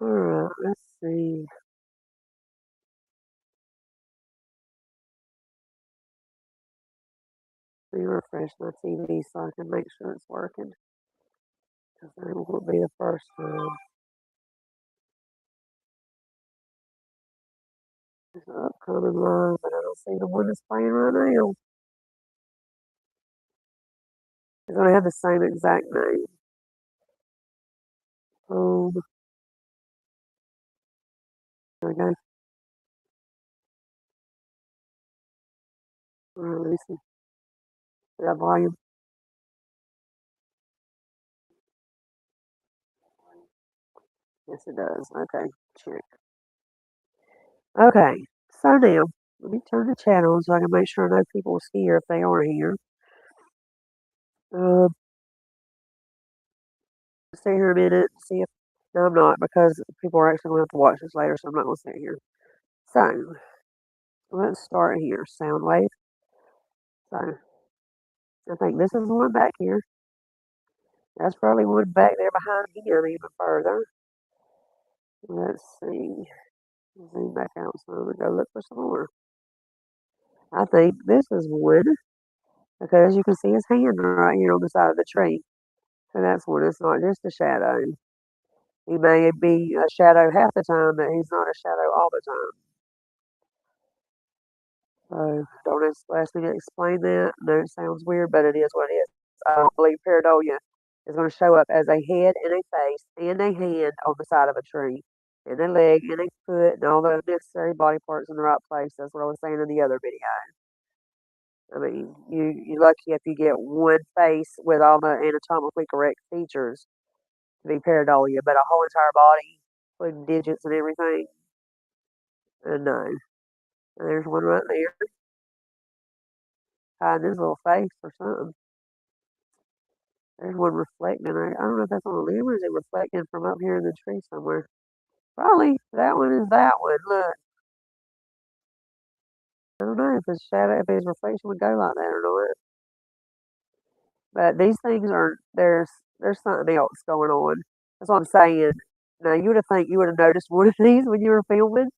Alright, let's see. Let me refresh my TV so I can make sure it's working. Because that won't be the first time. There's an upcoming live, but I don't see the one that's playing right now. It's gonna have the same exact name. There we go. Alright, let me see. That volume. Yes, it does. Okay, check. Okay, so now let me turn the channel so I can make sure no people's here if they are here. Um, Stay here a minute and see if. No, I'm not because people are actually going to have to watch this later, so I'm not going to sit here. So let's start here. Soundwave. So I think this is the one back here. That's probably one back there behind him even further. Let's see. Zoom back out so I'm gonna go look for some more. I think this is wood because you can see his hand right here on the side of the tree. So that's one. It's not just a shadow. He may be a shadow half the time, but he's not a shadow all the time. So don't ask me to explain that. No, it sounds weird, but it is what it is. I don't believe pareidolia is going to show up as a head and a face and a hand on the side of a tree, and a leg and a foot and all the necessary body parts in the right place. That's what I was saying in the other video. I mean, you're lucky if you get one face with all the anatomically correct features to be pareidolia, but a whole entire body, including digits and everything, no. And there's one right there, hiding his little face or something. There's one reflecting. I don't know if that's on a limb or is it reflecting from up here in the tree somewhere. Probably that one is that one. Look, I don't know if his shadow, if his reflection would go like that or not. But these things are there's something else going on. That's what I'm saying. Now you would have think you would have noticed one of these when you were filming,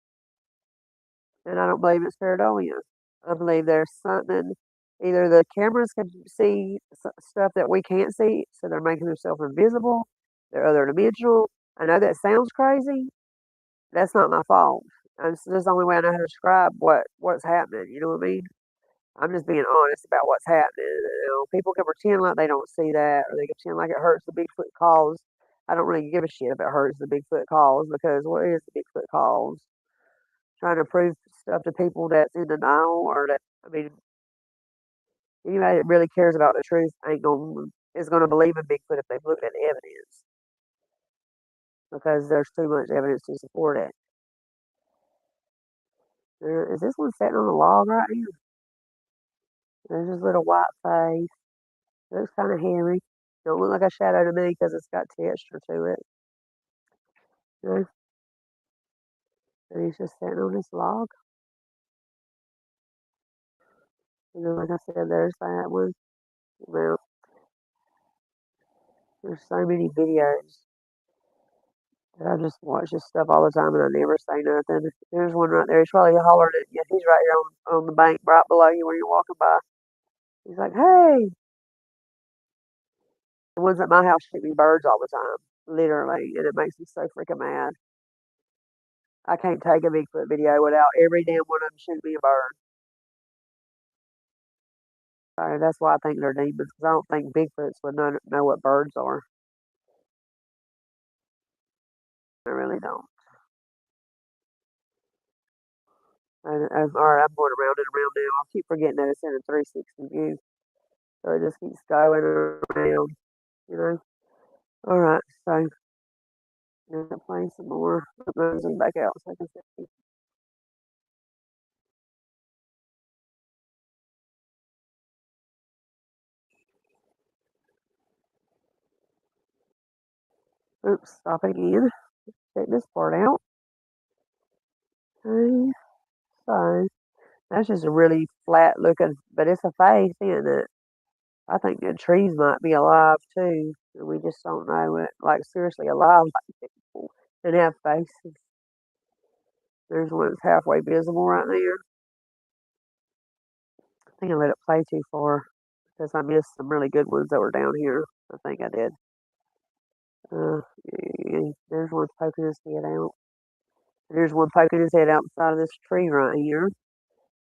and I don't believe it's pareidolia. I believe there's something. Either the cameras can see stuff that we can't see, so they're making themselves invisible. They're other dimensional. I know that sounds crazy. That's not my fault. It's just the only way I know how to describe what's happening. You know what I mean? I'm just being honest about what's happening. People can pretend like they don't see that, or they can pretend like it hurts the Bigfoot cause. I don't really give a shit if it hurts the Bigfoot cause because what is the Bigfoot cause? Trying to prove stuff to people that's in denial, or that I mean, anybody that really cares about the truth ain't going is going to believe in Bigfoot if they've looked at the evidence because there's too much evidence to support it. Is this one sitting on a log right here? There's his little white face. Looks kind of hairy. Don't look like a shadow to me because it's got texture to it. You know? And he's just sitting on this log. Like I said, there's that one. Well, there's so many videos that I just watch this stuff all the time and I never say nothing. There's one right there. He's probably hollering at you. He's right here on the bank right below you when you're walking by. He's like, hey. The ones at my house shoot me birds all the time, literally, and it makes me so freaking mad. I can't take a Bigfoot video without every damn one of them shooting me a bird. So that's why I think they're demons, because I don't think Bigfoots would know what birds are. I really don't. All right, I'm going around and around now. I keep forgetting that it's in a 360 view, so it just keeps going around, you know. All right, so I'm gonna play some more. I'm gonna zoom back out so I can see. Oops, stop again. Check this part out. Okay, so that's just a really flat looking, but it's a face, isn't it? I think the trees might be alive too, and we just don't know it. Like seriously alive, like people. and have faces. There's one that's halfway visible right there. I think I let it play too far because I missed some really good ones that were down here. I think I did. There's one poking his head out. There's one poking his head outside of this tree right here.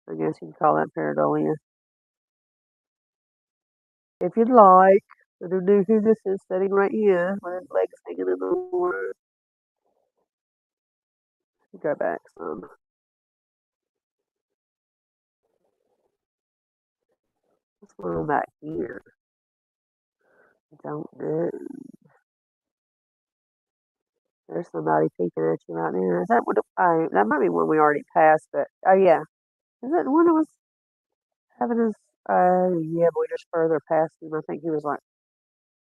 I guess you can call that pareidolia. If you'd like, I don't know who this is sitting right here with his legs hanging in the water. Go back some. What's going on back here? I don't know. There's somebody peeking at you right there. Is that what? Oh, that might be one we already passed, but oh yeah, is that the one that was having his? Yeah, but we just further past him. I think he was like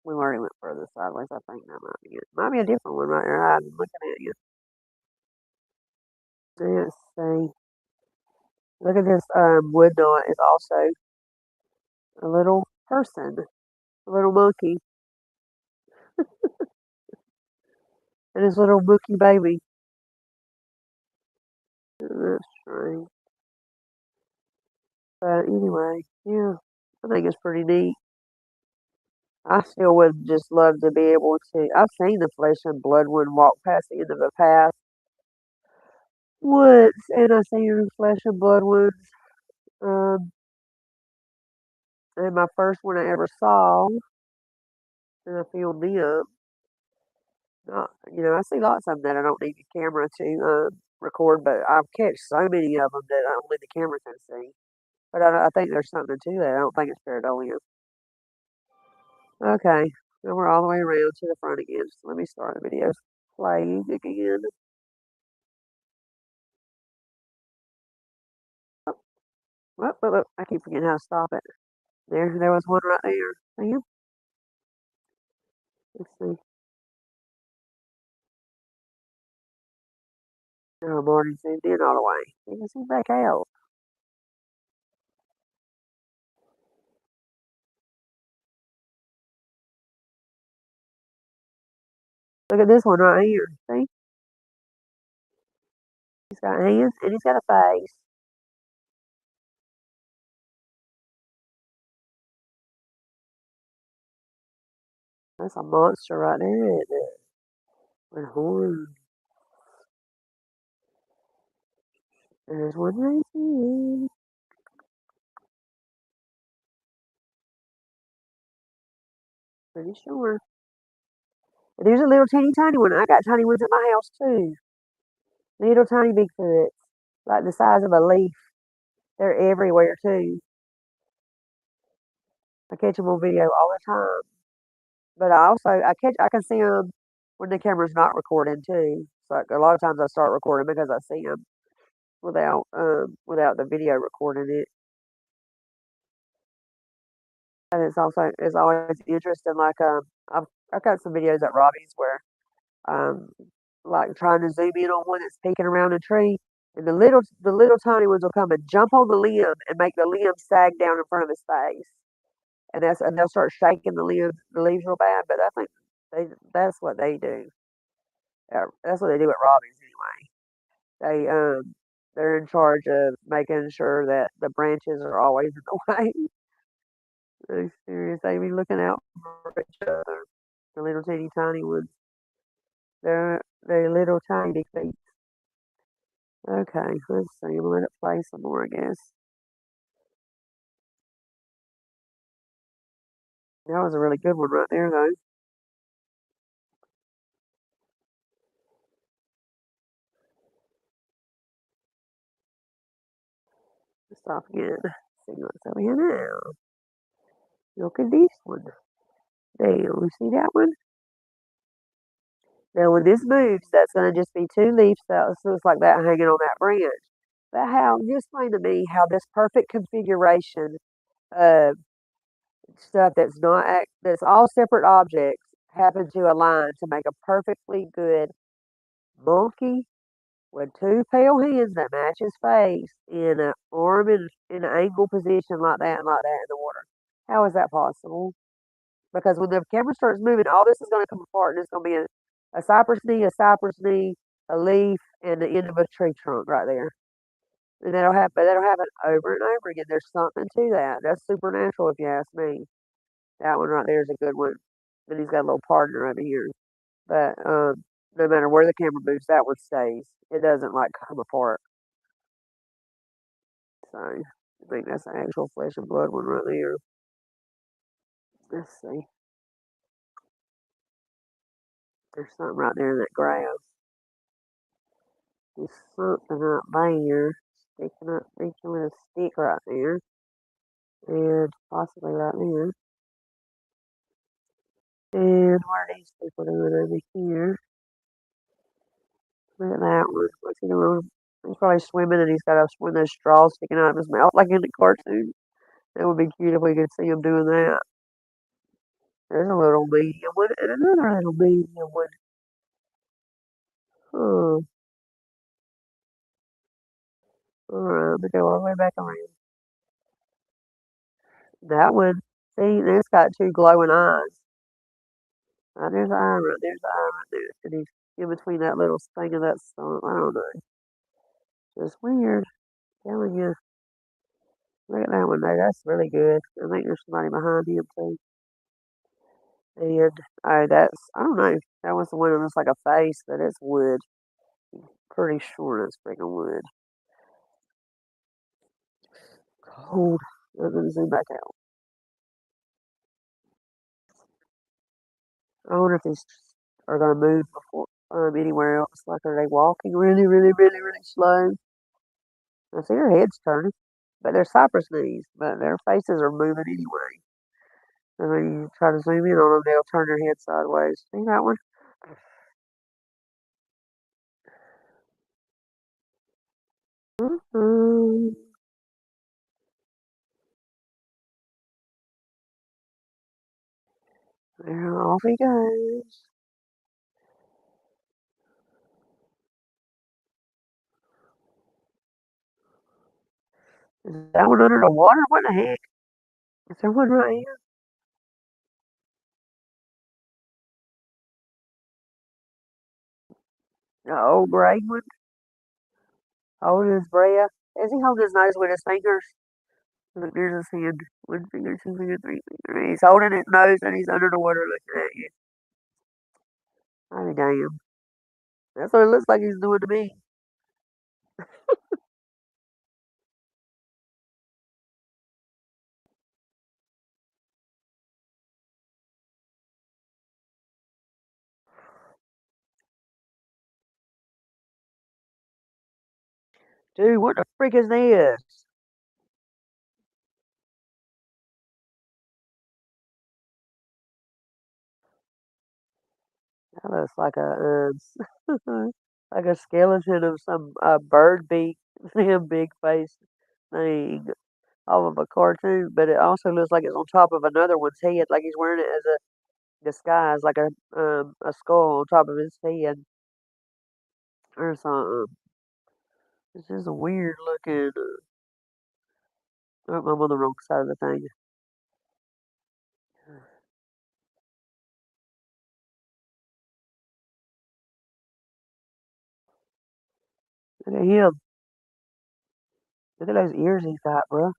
we already went further sideways. I think that might be it. Might be a different one right there. I'm looking at you. Let's see. Look at this. Wood knot is also a little person, a little monkey, and his little mookie baby. That's strange. But anyway, yeah, I think it's pretty neat. I still would just love to be able to. I've seen the flesh and blood one walk past the end of a path once, and I seen the flesh and blood ones. Um, and my first one I ever saw, and I filmed them. Not, I see lots of them that I don't need a camera to record, but I've catch so many of them that only the camera can see. But I think there's something to that. I don't think it's pareidolia. Okay, now we're all the way around to the front again. So let me start the video playing again. Whoop, whoop, whoop. I keep forgetting how to stop it. There was one right there. See? Let's see. Oh, Martin zoomed in all the way. You can zoom back out. Look at this one right here. See? He's got hands and he's got a face. That's a monster right there, isn't it? With horns. There's one right here. Pretty sure. And there's a little teeny tiny one. I got tiny ones at my house too. Little tiny Bigfoots. Like the size of a leaf. They're everywhere too. I catch them on video all the time. But I can see them when the camera's not recording too. So like, a lot of times I start recording because I see them without the video recording it. And it's always interesting. Like I've got some videos at Robbie's where um like trying to zoom in on one that's peeking around a tree, and the little tiny ones will come and jump on the limb and make the limb sag down in front of his face, and they'll start shaking the leaves real bad. But I think that's what they do. That's what they do at Robbie's anyway. They're in charge of making sure that the branches are always in the way. They're serious. They be looking out for each other. The little teeny tiny ones. They're little tiny feet. Okay, let's see. We'll let it play some more, I guess. That was a really good one right there, though. Let's stop again. See what's over here now. Look at this one. There, you see that one? Now, when this moves, that's going to just be two leaves that looks like that hanging on that branch. But how? You explain to me how this perfect configuration of stuff that's all separate objects happen to align to make a perfectly good monkey with two pale hands that match his face in an arm in an angle position like that and like that in the water. How is that possible? Because when the camera starts moving, all this is going to come apart and it's going to be a cypress knee, a leaf, and the end of a tree trunk right there. And that'll happen over and over again. There's something to that. That's supernatural if you ask me. That one right there is a good one. Then he's got a little partner over here. But no matter where the camera moves, that one stays. It doesn't like come apart. So I think that's an actual flesh and blood one right there. Let's see. There's something right there in that grass. There's something up there sticking up, reaching with a stick right there. And possibly right there. And what are these people doing over here? Look at that one. What's he doing? He's probably swimming and he's got one of those straws sticking out of his mouth like in the cartoon. That would be cute if we could see him doing that. There's a little medium one and another little medium one. Oh, alright, let me go all the way back around. That one, see, it's got two glowing eyes. There's an eye right there's an eye right there. And he's in between that little thing of that stump. I don't know. Just weird. Telling you. Look at that one there. That's really good. I think there's somebody behind him too. And I don't know. That was the one that looks like a face, but it's wood. Pretty sure it's freaking wood. Cold. Let me zoom back out. I wonder if these are gonna move before anywhere else. Like, are they walking really, really, really, really slow? I see their heads turning, but they're cypress knees, but their faces are moving anyway. And when you try to zoom in on them, they'll turn their head sideways. See that one? Mm-hmm. There off he goes. Is that one under the water? What the heck? Is there one right here? The old gray one holding his breath. Is he holding his nose with his fingers? Look, there's his hand. One finger, two finger, three finger. He's holding his nose and he's under the water looking at you. Oh, damn. That's what it looks like he's doing to me. Dude, what the freak is this? That looks like like a skeleton of some bird beak, damn big face thing off of a cartoon, but it also looks like it's on top of another one's head, like he's wearing it as a disguise, like a skull on top of his head or something. This is a weird looking. Oh, I'm on the wrong side of the thing. Look at him. Look at those ears he's got, bro.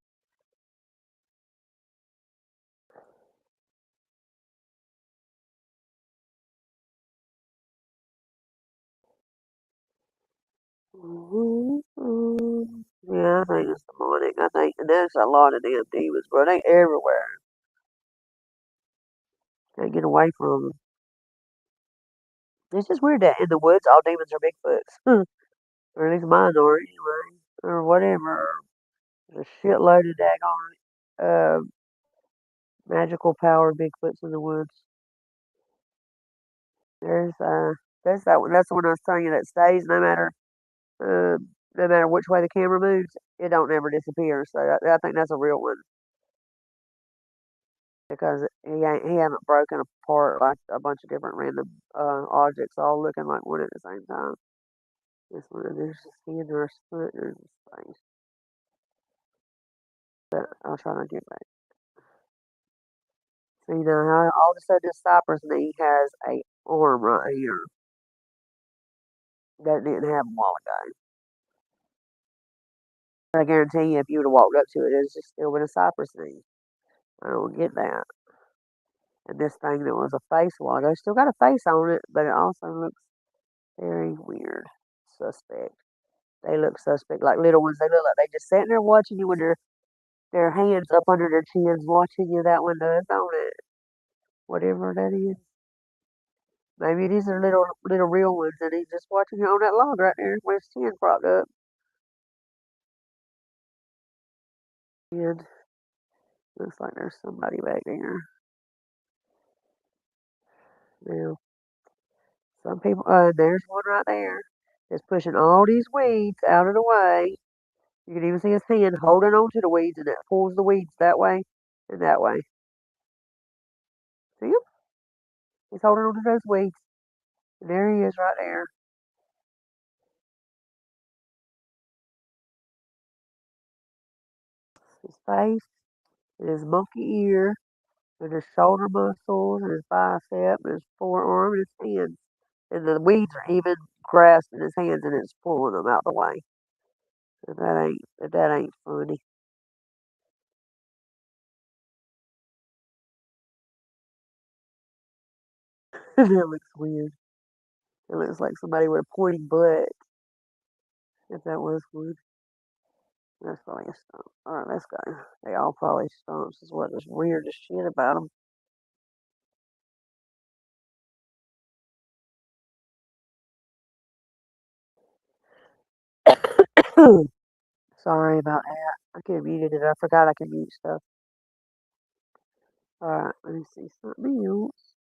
Yeah, I think it's demonic. I think, and there's a lot of damn demons, bro. They everywhere. Can't get away from them. It's just weird that in the woods, all demons are Bigfoots. Or at least mine are anyway. Or whatever. There's a shitload of daggone magical power Bigfoots in the woods. There's that's that one. That's the one I was telling you that stays no matter which way the camera moves, it don't ever disappear. So I think that's a real one because he haven't broken apart like a bunch of different random objects all looking like one at the same time. This one, there's his hand or his foot or his face. But I'll try to get back. So you know how all of a sudden this cypress knee has a arm right here. that didn't have a while ago. I guarantee you, if you would have walked up to it, it's just still been a cypress tree. I don't get that. And this thing that was a face a while ago still got a face on it, but it also looks very weird, suspect. They look suspect, like little ones. They look like they just sitting there watching you with their hands up under their chins, watching you. That one does, don't it? Whatever that is. Maybe it is their little real ones, and he's just watching you on that log right there with his chin propped up. And looks like there's somebody back there. Now, some people, there's one right there that's pushing all these weeds out of the way. You can even see his hand holding on to the weeds, and that pulls the weeds that way and that way. See him? He's holding on to those weeds. And there he is right there. His face and his monkey ear and his shoulder muscles and his bicep and his forearm and his hands. And the weeds are even grasping his hands and it's pulling them out the way. That ain't funny. That looks weird. It looks like somebody with a pointy butt. If that was weird. That's probably a stump. Alright, let's go. They all probably stumps is what is weird as shit about them. Sorry about that. I could have muted it. I forgot I could mute stuff. Alright, let me see something else.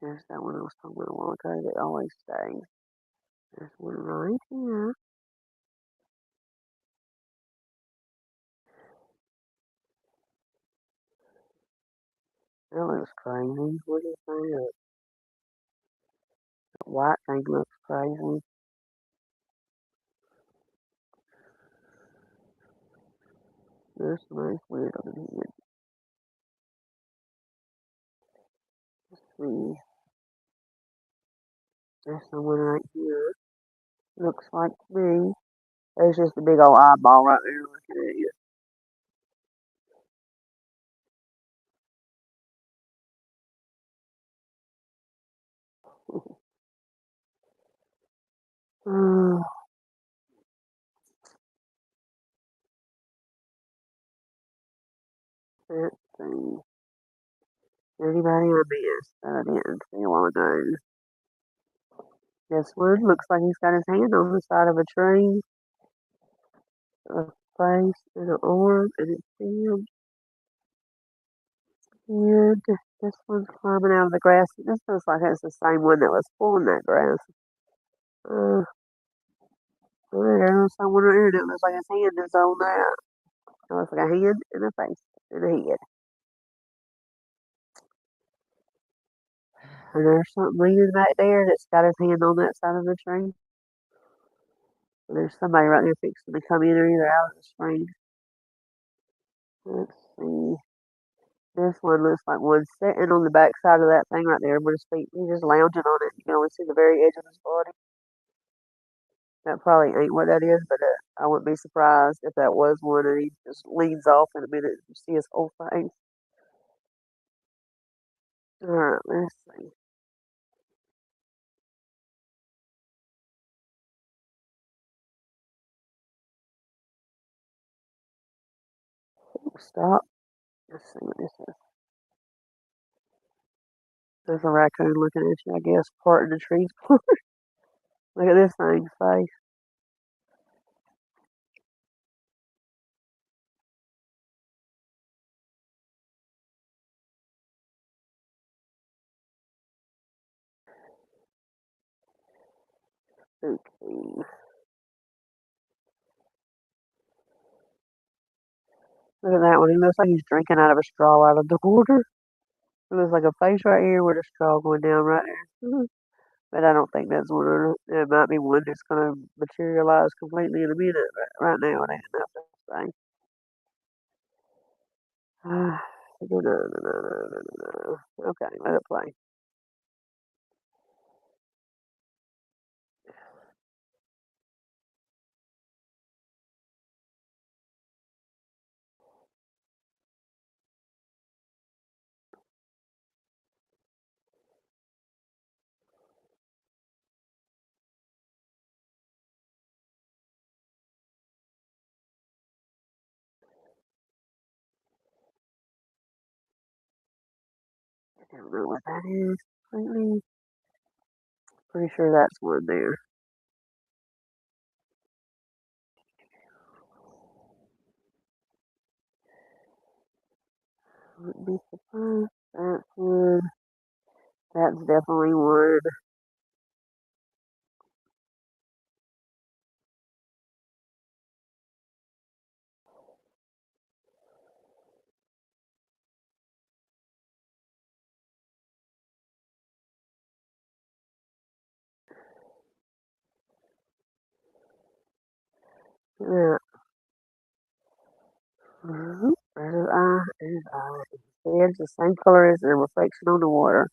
There's that one I was talking about a while ago that always stays. There's one right here. That looks crazy. What is that? That white thing looks crazy. There's some nice weird on here. Let's see. There's someone right here. Looks like me. There's just a big old eyeball right there looking at you. Oh, let's see. Anybody I missed that I didn't see while ago? This one looks like he's got his hand on the side of a tree, a face and an arm and his hand. And this one's climbing out of the grass. This looks like it's the same one that was pulling that grass. Uh, there's someone right here that looks like his hand is on that. It looks like a hand and a face and a head. And there's something leaning back there that's got his hand on that side of the tree. And there's somebody right there fixing to come in or either out of the screen. Let's see. This one looks like one sitting on the back side of that thing right there with his feet. He's just lounging on it. You can only see the very edge of his body. That probably ain't what that is, but I wouldn't be surprised if that was one and he just leans off in a minute and you see his whole face. Alright, let's see. Stop. Let's see what this is. There's a raccoon looking at you, I guess, parting the trees. Look at this thing's face. Okay. Look at that one. He looks like he's drinking out of a straw out of the water. It looks like a face right here with a straw going down right there. But I don't think that's one of them. It might be one that's going to materialize completely in a minute, but right now it ain't nothing to say. No, no, no, no, no, no, no, no. Okay, let it play. I don't know what that is. Completely. Pretty sure that's one there. Wouldn't be surprised. That's one. That's definitely one. Yeah. Where's his eye? His eye. Head's the same color as the reflection on the water.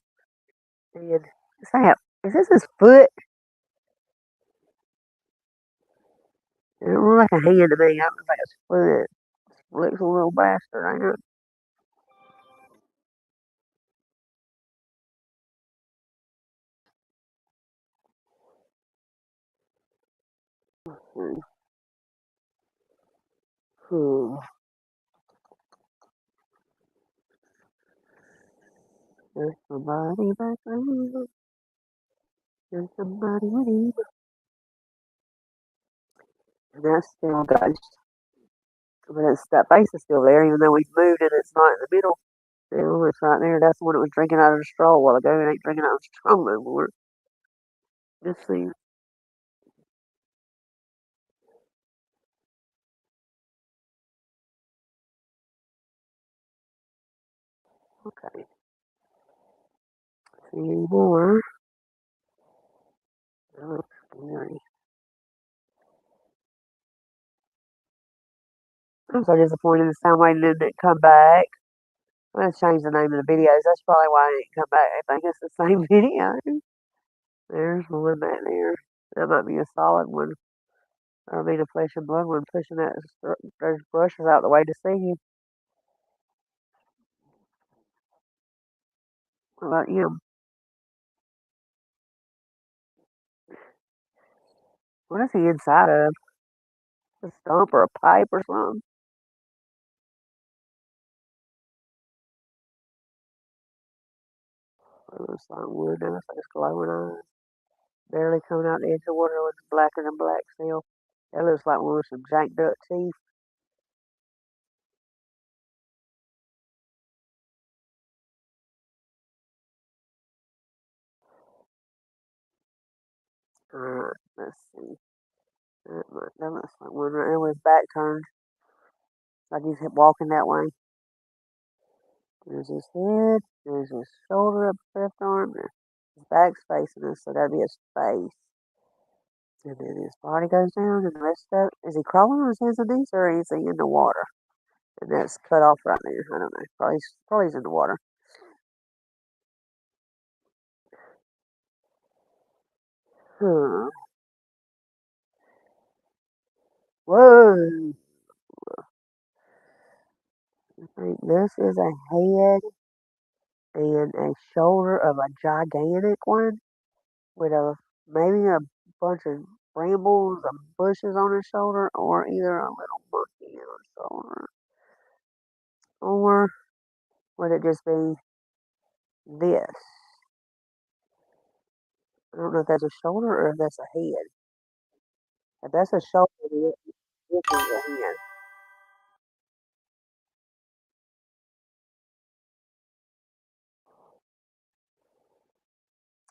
And Sam, is this his foot? It don't look like a hand to me. I don't think it's foot. Looks a little bastard, ain't it? Hmm. Hmm. There's somebody back there. There's somebody with him. And that's still ghost. But it's, that face is still there, even though we've moved and it's not in the middle. Still, it's right there. That's the one that was drinking out of the straw a while ago. It ain't drinking out of the straw no more. Let's see. Okay. See any more. That looks scary. I'm so disappointed in Soundwave didn't come back. Let's change the name of the videos. That's probably why it didn't come back. I think it's the same video. There's one back there. That might be a solid one. Or I mean a flesh and blood one pushing that those brushes out the way to see you. What about you? What is he inside of? A stump or a pipe or something? It looks like wood. That looks like it's glowing eyes. Barely coming out the edge of the water. Looks blacker than black steel. That looks like one with some janked up teeth. Alright, let's see. That looks like one right there with his back turned. Like he's walking that way. There's his head. There's his shoulder up his left arm. His back's facing us, so that'd be his face. And then his body goes down, and the rest of it, is he crawling on his hands and knees, or is he in the water? And that's cut off right there. I don't know. Probably he's in the water. Huh. Whoa. I think this is a head and a shoulder of a gigantic one with a maybe a bunch of brambles and bushes on his shoulder, or either a little monkey on his shoulder. Or would it just be this? I don't know if that's a shoulder or if that's a head. If that's a shoulder, then this is a head.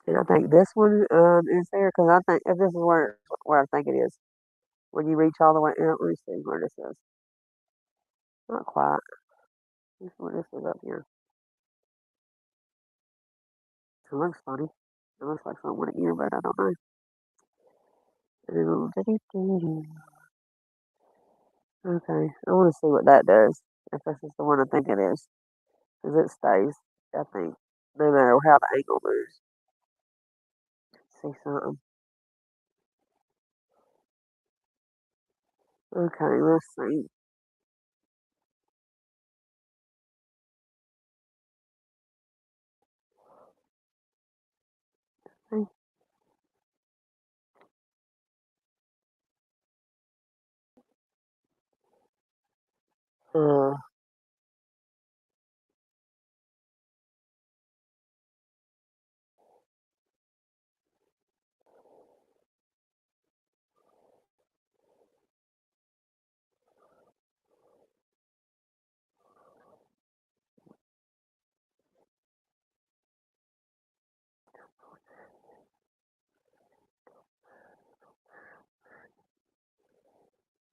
And I think this one is there because I think if this is where I think it is. When you reach all the way out, let me see where this is. Not quite. This is where this is up here. It looks funny. It looks like something with an ear, but I don't know. Okay, I want to see what that does. If this is the one I think it is. because it stays, I think, no matter how the angle moves. See something. Okay, let's see. Uh,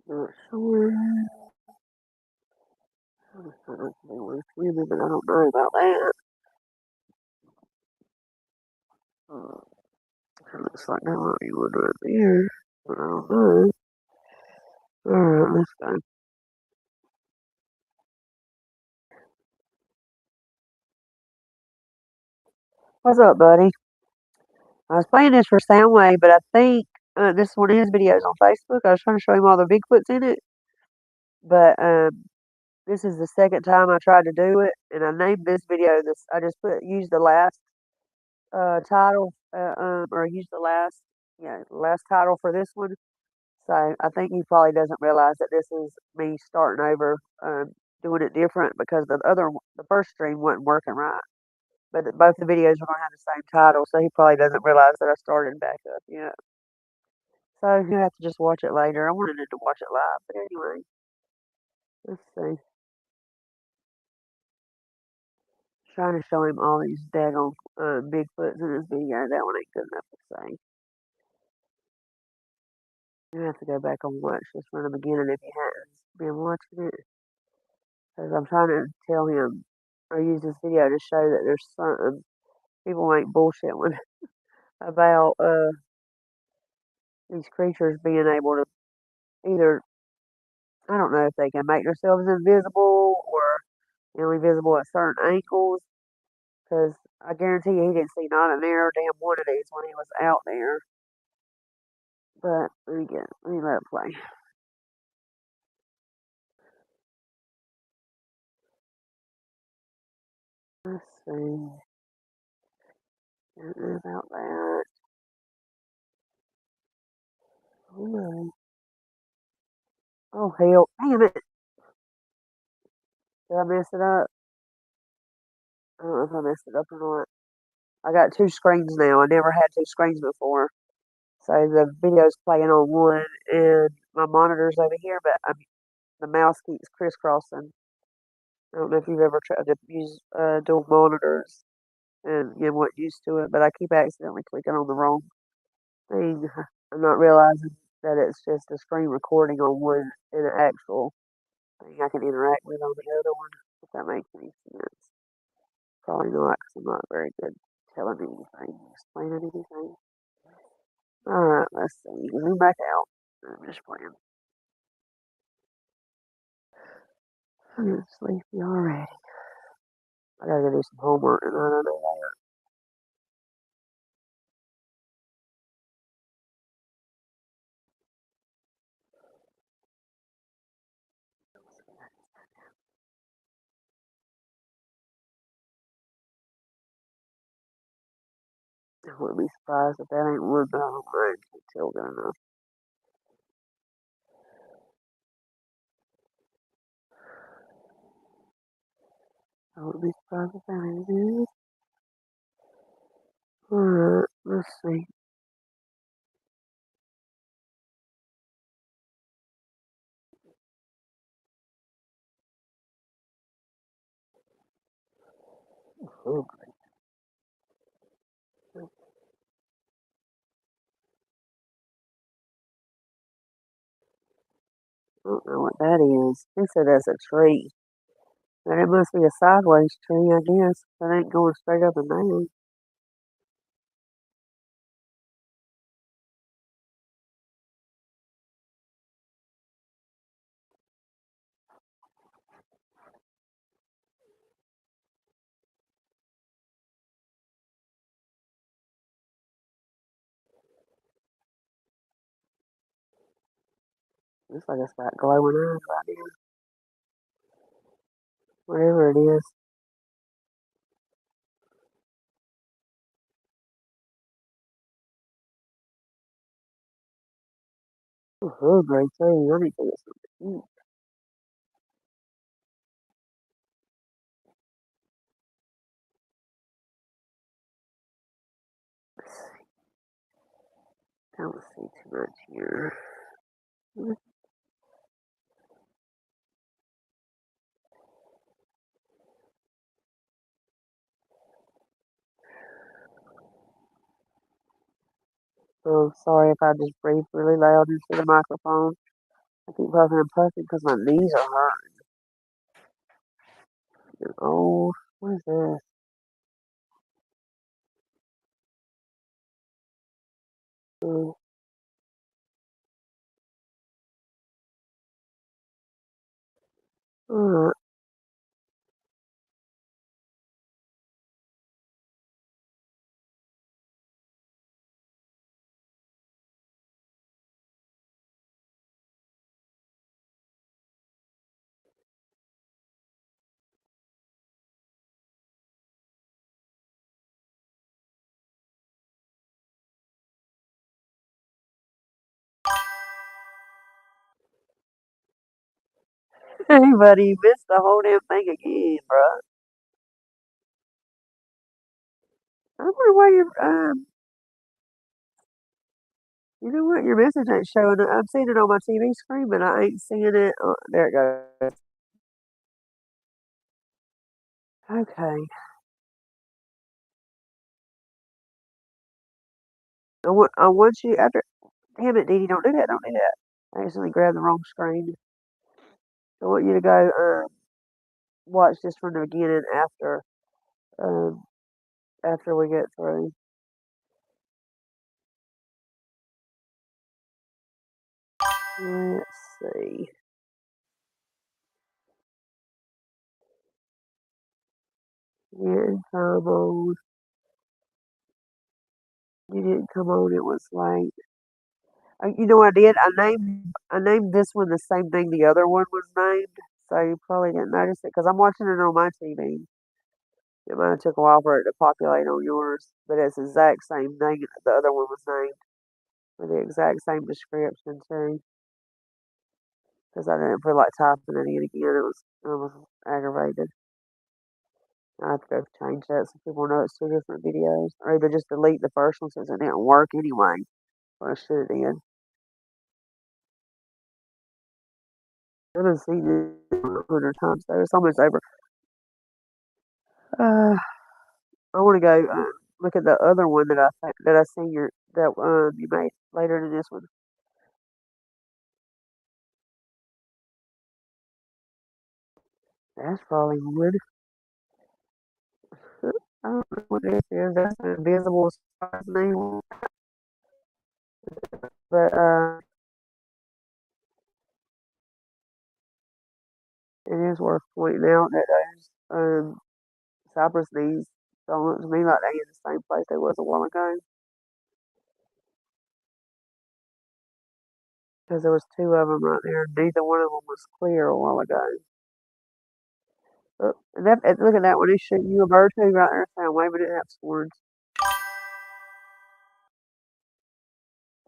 not sure. I don't know if they want to swim it, but I don't know about that. Uh, it looks like there might be one right there, but I don't know. Alright, let's go. What's up, buddy? I was playing this for Soundwave, but I think this is one of his videos on Facebook. I was trying to show him all the Bigfoots in it, but this is the second time I tried to do it, and I named this video this. I just used the last title, or used the last last title for this one. So I think he probably doesn't realize that this is me starting over, doing it different because the first stream wasn't working right. But both the videos are gonna have the same title, so he probably doesn't realize that I started back up yet. So you have to just watch it later. I wanted him to watch it live, but anyway, let's see. Trying to show him all these daggone Bigfoots in this video. That one ain't good enough to say. You have to go back and watch this from the beginning if you haven't been watching it. Because I'm trying to tell him or use this video to show that there's something. People ain't bullshitting about these creatures being able to either, I don't know if they can make themselves invisible or only visible at certain angles. Because I guarantee you he didn't see not a narrow damn one of these when he was out there. But let me let it play. Let's see. Don't know about that. Oh no. Oh hell. Damn it. Did I mess it up? I don't know if I messed it up or not. I got two screens now. I never had two screens before. So the video's playing on one and my monitor's over here, but the mouse keeps crisscrossing. I don't know if you've ever tried to use dual monitors and get what used to it, but I keep accidentally clicking on the wrong thing. I'm not realizing that it's just a screen recording on one and an actual thing I can interact with on the other one, if that makes any sense. Probably not, because I'm not very good at telling anything, explaining anything. Alright, let's see. Zoom back out. I'm just playing. I'm sleepy already. I gotta go do some homework and I don't know that. I wouldn't be surprised if that ain't one, but I don't mind. Can't tell good enough. I wouldn't be surprised if that ain't it. Alright, let's see. Oh, I don't know what that is. He said that's a tree. But it must be a sideways tree, I guess. That ain't going straight up and down. Looks like it's got glowing eyes right now. Whatever it is. Oh, great thing. I need to get something to eat. Don't see too much here. Oh, sorry if I just breathe really loud into the microphone. I keep puffing and puffing because my knees are hurting. Oh, what is this? Oh, alright. Hey, buddy, you missed the whole damn thing again, bro. I wonder why you know what? Your message ain't showing up. I'm seeing it on my TV screen, but I ain't seeing it. There it goes. Okay. I want you after. Damn it, Dee Dee, don't do that. Don't do that. I accidentally grabbed the wrong screen. I want you to go watch this from the beginning um after we get through. Let's see. Yeah, come on. You didn't come on. It was late. You know what I did? I named this one the same thing the other one was named, so you probably didn't notice it because I'm watching it on my TV. It might have took a while for it to populate on yours, but it's the exact same thing the other one was named with the exact same description too. Because I didn't feel like typing it in again. I was aggravated. I have to go change that so people know it's two different videos, or either just delete the first one since it didn't work anyway. Or I should have did. I've been seeing it 100 times though. It's almost over. Uh, I want to go look at the other one that I seen you made later than this one. That's probably wood. I don't know what this is. That's an invisible spice name, but it is worth pointing out that those cypress knees don't look to me like they in the same place they was a while ago. Because there was two of them right there. Neither one of them was clear a while ago. Oh, look at that one. He's shooting you a bird too right there. Soundwave, but it didn't have swords.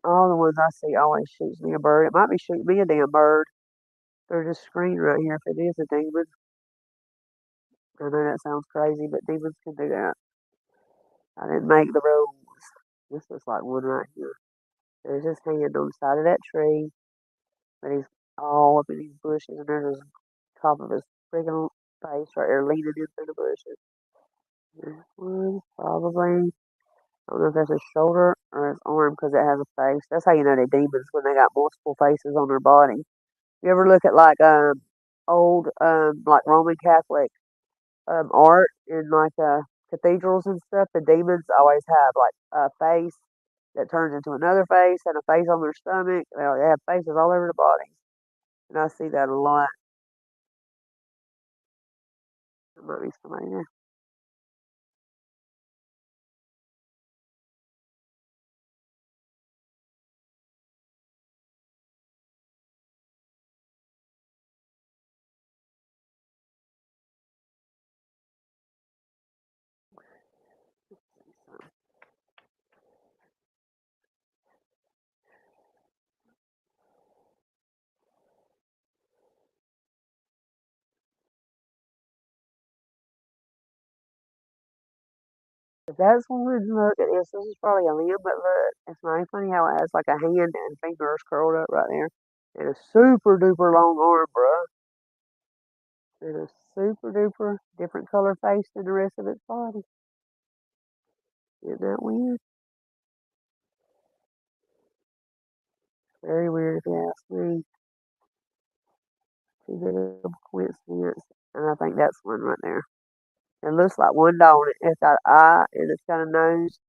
All the ones I see always shoots me a bird. It might be shooting me a damn bird through this screen right here if it is a demon. I know that sounds crazy, but demons can do that. I didn't make the rules. This looks like one right here. There's his hand on the side of that tree, but he's all up in these bushes, and there's his top of his friggin' face right there leaning in through the bushes. There's one, probably. I don't know if that's his shoulder or his arm because it has a face. That's how you know they're demons when they got multiple faces on their body. You ever look at like old like Roman Catholic art in like cathedrals and stuff? The demons always have like a face that turns into another face and a face on their stomach. They have faces all over the body, and I see that a lot. There might be somebody there. That's one. Look at this. This is probably a limb, but look, it's mighty funny how it has like a hand and fingers curled up right there, and a super duper long arm, bruh, and a super duper different color face than the rest of its body. Isn't that weird? Very weird if you ask me. Too big of a coincidence, and I think that's one right there. It looks like one dog. It's got an eye and it's got a nose,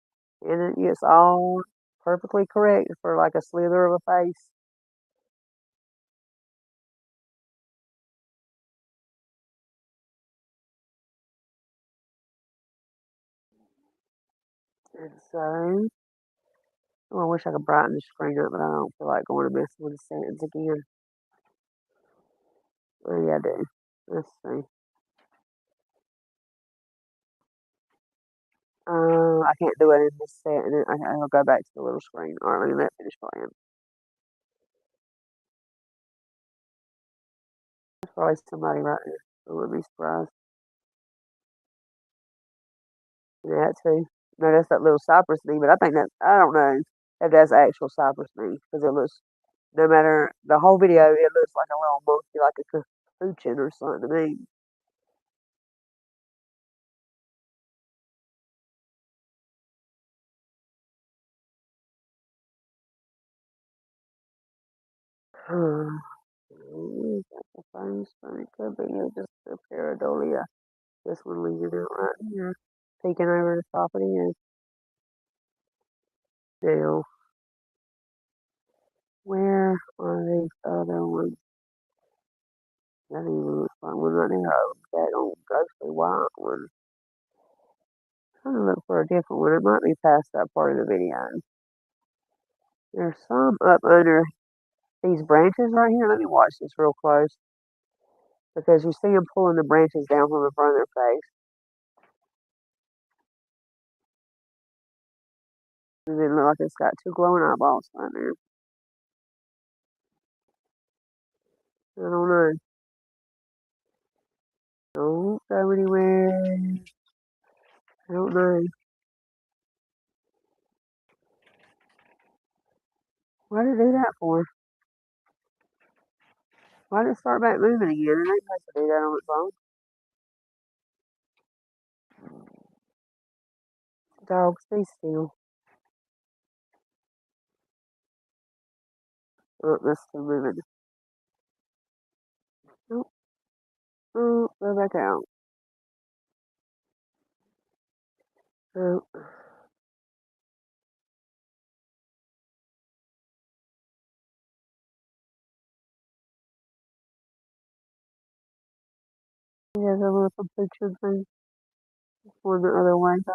and it's all perfectly correct for like a slither of a face. And so, oh, I wish I could brighten the screen up, but I don't feel like going to mess with the settings again. Oh, yeah, I do. Let's see. I can't do it in this setting. I'll go back to the little screen. All right, let me let it finish playing. There's probably somebody right there. I wouldn't be surprised. Yeah, that too. No, that's that little cypress knee, but I think that, I don't know if that's actual cypress knee because it looks, no matter the whole video, it looks like a little monkey, like a capuchin or something to me. That's a funny spot. It could be just a pareidolia. This one leaving out right here. Peeking over the top of the ear. Now, where are these other ones? That even looks like one right there. Oh, that old ghostly white one. Trying to look for a different one. It might be past that part of the video. There's some up under these branches right here. Let me watch this real close. Because you see them pulling the branches down from the front of their face. And it looks like it's got two glowing eyeballs right there. I don't know. Don't go anywhere. I don't know. What did it do that for? Why did it start back moving again? It ain't supposed to do that on its own. Dog, stay still. Oh, that's still moving. Oh, oh, go back out. Oh, he has a little completion thing. Going the other way, though.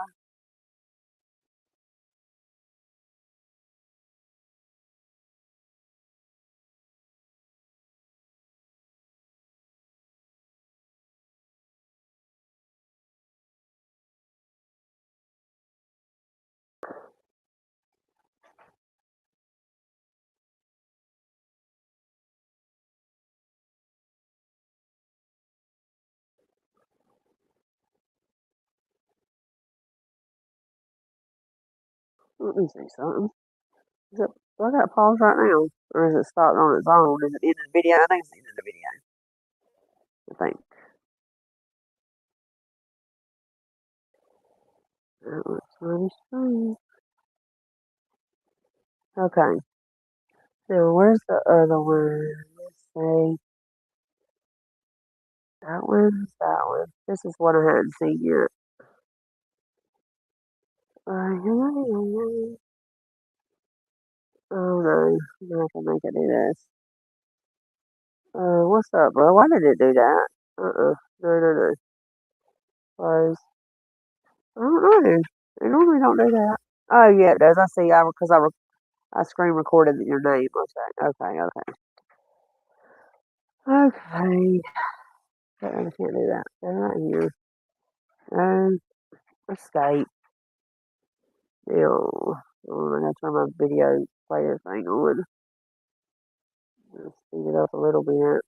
Let me see something. Is it, do I got pause right now? Or is it stopped on its own? Is it in the video? I think it's in the video. I think. That looks really strange. Okay. Now, where's the other one? Let's see. That one, that one. This is one I hadn't seen yet. Oh no, I can make it do this. What's up, bro? Why did it do that? No, no, no. Close. I don't know. It normally don't do that. Oh yeah, it does. I see. I screen recorded your name. Okay, okay, okay. Okay. I can't do that. Go right here. Um, escape. Now, I'm gonna turn my video player thing on. Let's speed it up a little bit.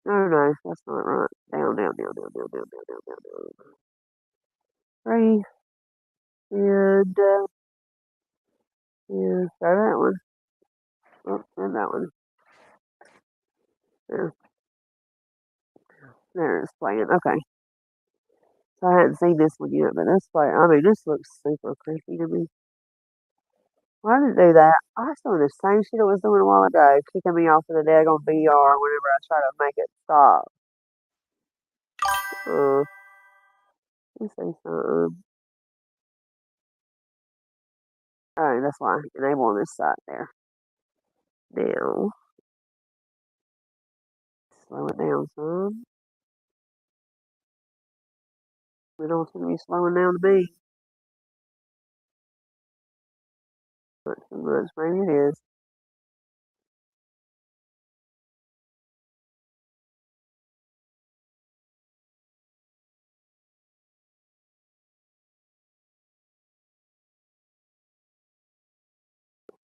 No, no, that's not right. Down, down, down, down, down, down, down, down, down, down. Three. And yeah, try that one. Oh, and that one. There, there it's playing. Okay. So I hadn't seen this one yet, but this play. I mean, this looks super creepy to me. Why did it do that? I was doing the same shit it was doing a while ago, kicking me off of the daggone VR whenever I try to make it stop. Let me see something. Alright, that's why. Enable on this side there. Now, slow it down some. We don't seem to be slowing down to me. Not too much. Maybe it is.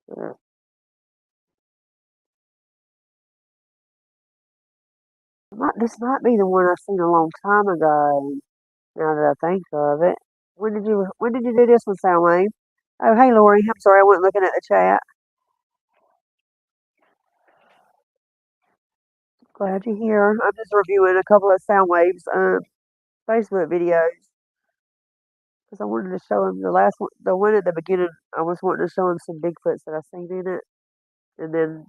Uh, this might be the one I seen a long time ago. Now that I think of it. When did you do this one, Soundwave? Oh, hey, Lori. I'm sorry, I wasn't looking at the chat. Glad you're here. I'm just reviewing a couple of Soundwaves Facebook videos because I wanted to show him the last one, the one at the beginning. I was wanting to show him some Bigfoots that I seen in it, and then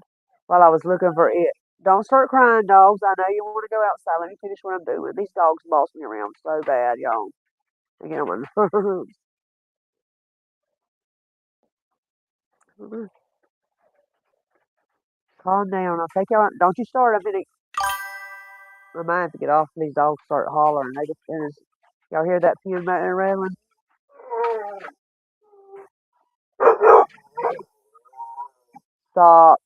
while I was looking for it, don't start crying, dogs. I know you want to go outside. Let me finish what I'm doing. These dogs boss me around so bad, y'all. They get on my nerves. Calm down. I'll take y'all. Don't you start. I'm gonna. I might have to get off. These dogs start hollering. They just finish. Y'all hear that pen back there rattling? Stop.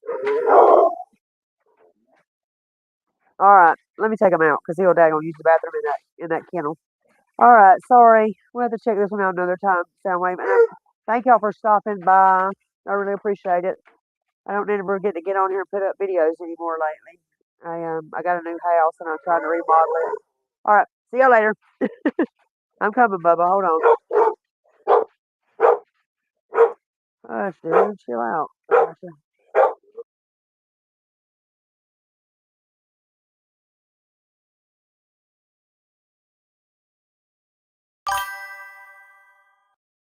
All right, let me take him out because he'll daggone use the bathroom in that kennel. All right, sorry. We'll have to check this one out another time, Soundwave. And thank y'all for stopping by. I really appreciate it. I don't ever get to get on here and put up videos anymore lately. I got a new house and I'm trying to remodel it. All right, see y'all later. I'm coming, Bubba. Hold on. Hush, dude, chill out.